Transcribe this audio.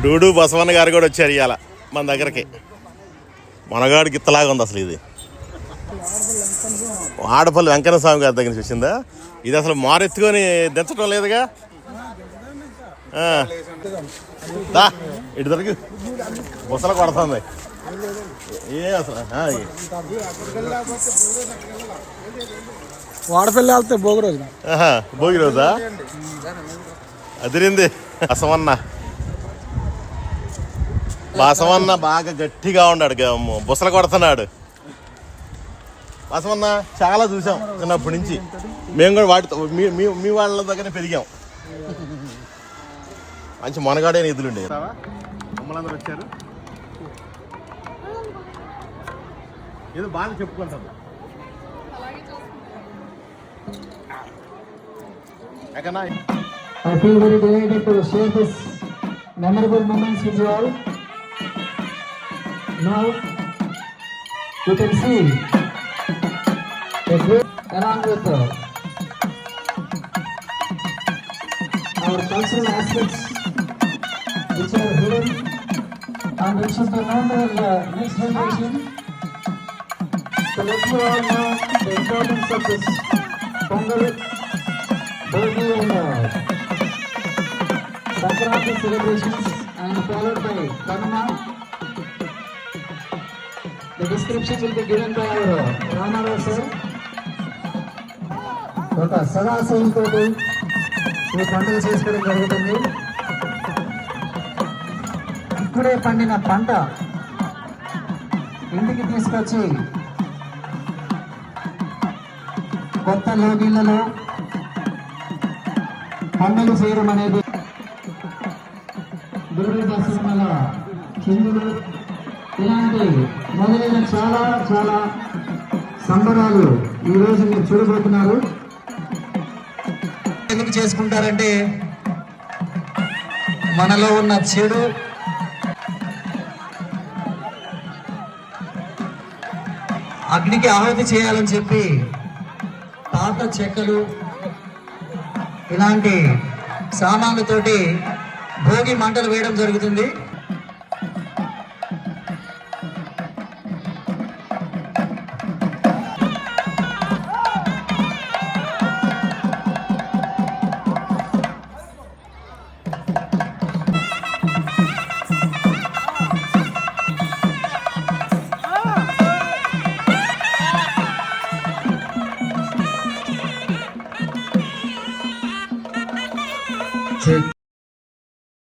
డూడు బసవన్న గారు కూడా వచ్చారు ఇవాళ మన దగ్గరికి. మనగాడు గిత్తలాగా ఉంది అసలు. ఇది ఆడపల్లి వెంకన్న స్వామి గారి దగ్గర నుంచి వచ్చిందా? ఇది అసలు మారెత్తుకొని దించడం లేదుగా. ఇటు దొరికి బుసలు కొడుతుంది. ఏ అసలు వాడపల్లి వెళ్తే భోగి రోజు. భోగి రోజా? అదిరింది. బసవన్న బాగా గట్టిగా ఉన్నాడు, బుసలు కొడుతున్నాడు. బసవన్న చాలా చూసాం చిన్నప్పటి నుంచి. మేము కూడా వాటితో మీ వాళ్ళ దగ్గర పెరిగాం. మంచి మనగాడే నిధులుండే. అమ్మలందరూ వచ్చారు, ఏదో బాగా చెప్పుకుంటాం. I feel very delighted to share this memorable moments with you all. Now you can see a great along with our cultural aspects which are hidden and which should be known to the next generation. So let you all know the importance of this Pongal, Bhogi and Sankranti celebrations, and followed by Kanama. The description will be given by our Ramarao sir. ఒక సదాశయంతో ఈ పండుగ చేసుకోవడం జరుగుతుంది. ఇప్పుడే పండిన పంట ఇంటికి తీసుకొచ్చి కొత్త లోగిళ్లలో పండుగ చేయడం అనేది దుర్గదర్శనల చిందులు ఇలాంటి మొదలైన చాలా చాలా సంబరాలు ఈరోజు మీరు చూడబోతున్నారు. ఎందుకు చేసుకుంటారంటే మనలో ఉన్న చెడు అగ్నికి ఆహుతి చేయాలని చెప్పి పాత చెక్కలు ఇలాంటి సామాన్లతోటి భోగి మంటలు వేయడం జరుగుతుంది.